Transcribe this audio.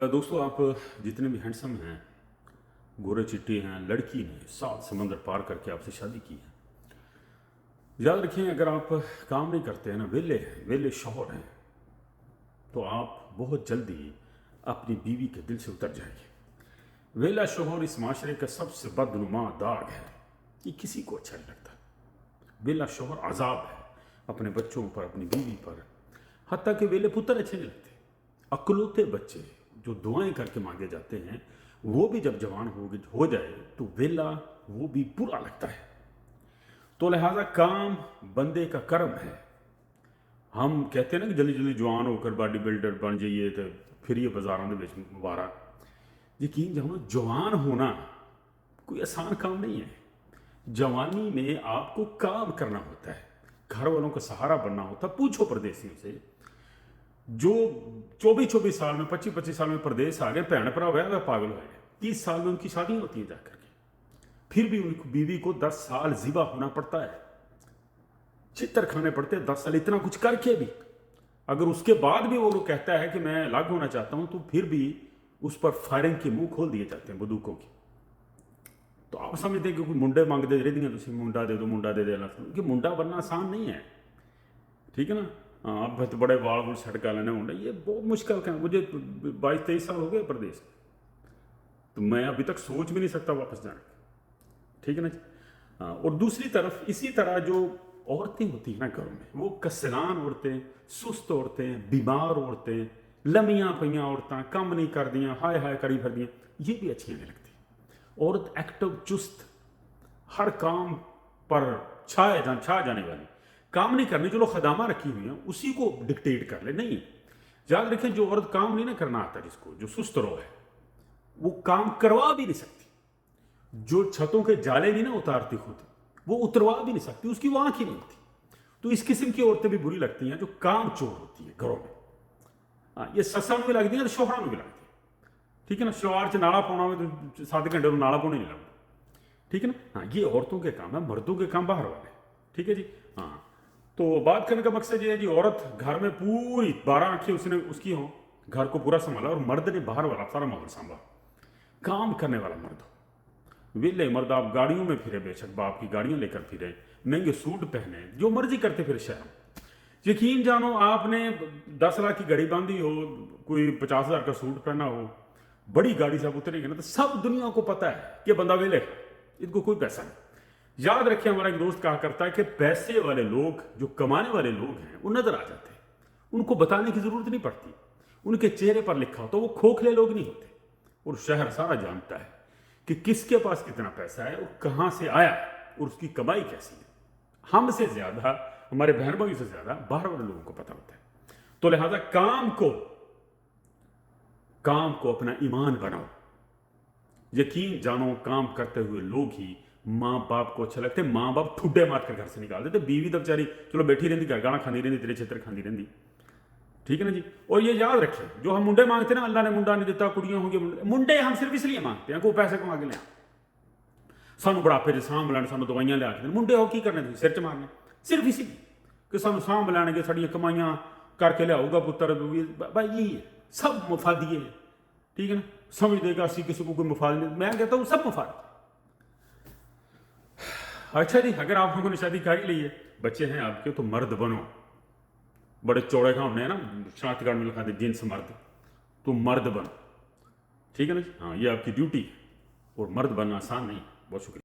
दोस्तों, आप जितने भी हैंडसम हैं, गोरे चिट्टे हैं, लड़की ने 7 समंदर पार करके आपसे शादी की है। याद रखें, अगर आप काम नहीं करते हैं ना, वेले शौहर हैं, तो आप बहुत जल्दी अपनी बीवी के दिल से उतर जाएंगे। वेला शौहर इस माशरे का सबसे बदनुमा दाग है कि किसी को अच्छा नहीं लगता। वेला शौहर अजाब है अपने बच्चों पर, अपनी बीवी पर। हत्ता कि वेले पुत्र अच्छे नहीं लगते। अकलौते बच्चे जो दुआएं करके मांगे जाते हैं, वो भी जब जवान हो जाए तो वेला वो भी बुरा लगता है। तो लिहाजा काम बंदे का कर्म है। हम कहते हैं ना कि जल्दी जल्दी जवान होकर बॉडी बिल्डर बन जाइए तो फिर ये बाजारों के बिच मुबारा। यकीन जानो, जवान होना कोई आसान काम नहीं है। जवानी में आपको काम करना होता है, घर वालों का सहारा बनना होता है। पूछो परदेसियों से जो 24 साल में, 25 साल में परदेश आ गए, भैन भरा हुआ पागल हो गए। 30 साल में उनकी शादी होती है जाकर के, फिर भी उनकी बीवी को 10 साल जिबा होना पड़ता है, चित्तर खाने पड़ते हैं 10 साल। इतना कुछ करके भी अगर उसके बाद भी वो कहता है कि मैं अलग होना चाहता हूं, तो फिर भी उस पर फायरिंग के मुंह खोल दिए जाते हैं बंदूकों की। तो आप समझते हैं कि कोई मुंडे मंगते रहती, मुंडा दे दो, मुंडा दे देना, कि मुंडा बनना आसान नहीं है, ठीक है ना। आप तो बड़े वाल वुल सड़का लेने मुंडा, ये बहुत मुश्किल का। मुझे 22-23 साल हो गए प्रदेश, तो मैं अभी तक सोच भी नहीं सकता वापस जाने, ठीक है ना। और दूसरी तरफ इसी तरह जो औरतें होती हैं ना घरों में, वो कसलान औरतें, सुस्त औरतें, बीमार औरतें, लमियां पैयां औरतें, काम नहीं कर दियाँ, हाय हाय करी फिर दियाँ, ये भी अच्छी नहीं लगती। औरत एक्टिव, चुस्त, हर काम पर छा जाने वाली, काम नहीं करनी, चलो खदामा रखी हुई है, उसी को डिक्टेट कर ले। नहीं, याद रखें, जो औरत काम नहीं ना करना आता, जिसको जो सुस्त रो है, वो काम करवा भी नहीं सकती। जो छतों के जाले भी ना उतारती खुद, वो उतरवा भी नहीं सकती, उसकी वो आंख ही नहीं होती। तो इस किस्म की औरतें भी बुरी लगती हैं जो काम चोर होती है घरों में। ये ससा भी लगती है तो शोहरा भी लगती है, ठीक है ना। शलवार च नाला पाना हो तो 7 घंटे में नाला पाने नहीं लगता, ठीक है ना। हाँ, ये औरतों के काम है, मर्दों के काम बाहर वाले, ठीक है जी। हाँ, तो बात करने का मकसद ये है जी, औरत घर में पूरी 12 आंखें उसने उसकी हो, घर को पूरा संभाला, और मर्द ने बाहर वाला सारा माहौल संभाला। काम करने वाला मर्द हो, वेले मर्द। आप गाड़ियों में फिरे, बेशक बाप की गाड़ियां लेकर फिरे, महंगे सूट पहने, जो मर्जी करते फिर शहर। यकीन जानो, आपने 10 लाख की घड़ी बांधी हो, कोई 50,000 का सूट पहना हो, बड़ी गाड़ी से आप उतरेंगे ना, तो सब दुनिया को पता है कि बंदा वेले, इनको कोई पैसा नहीं। याद रखिए, हमारा एक दोस्त कहा करता है कि पैसे वाले लोग, जो कमाने वाले लोग हैं, वो नजर आ जाते हैं, उनको बताने की जरूरत नहीं पड़ती, उनके चेहरे पर लिखा होता, वो खोखले लोग नहीं होते। और शहर सारा जानता है कि किसके पास कितना पैसा है और कहां से आया और उसकी कमाई कैसी है। हमसे ज्यादा, हमारे बहन भाई से ज्यादा बाहर वाले लोगों को पता होता है। तो लिहाजा काम को अपना ईमान बनाओ। यकीन जानो, काम करते हुए लोग ही माँ बाप को अच्छे लगते। माँ बाप ठुड्डे मार कर घर से निकाल देते, बीवी तो बेचारी चलो बैठी रहती, घर गाना खाती रहती, तेरे क्षेत्र खाती रहती, ठीक है ना जी। और ये याद रखें, जो हम मुंडे मांगते ना, अल्लाह ने मुंडा नहीं देता, कुड़ियां होंगी मुंडे हम सिर्फ इसलिए मांगते हैं, कोई पैसे कमा के लिया, सानू बुढ़ापे से सांभ लैन, सानू दवाइयां लिया के मुंडे हो की करने, सिर च मारने, सिर्फ इसी कि सानू सांभ लैणगे, साड़ियां कमाइयां करके लियाऊगा पुत्र। भाई यही है, सब मुफादिए, ठीक है ना। समझ देगा असी किसी को कोई मुफाद नहीं, मैं कहता हूँ सब मुफाद। अच्छा जी, अगर आप लोगों ने शादी कर ही ली है, बच्चे हैं आपके, तो मर्द बनो। बड़े चौड़े का हमने ना शनाख्ती में लिखा दे जिन्स मर्द, तो मर्द बनो, ठीक है ना जी। हाँ, ये आपकी ड्यूटी है, और मर्द बनना आसान नहीं। बहुत शुक्रिया।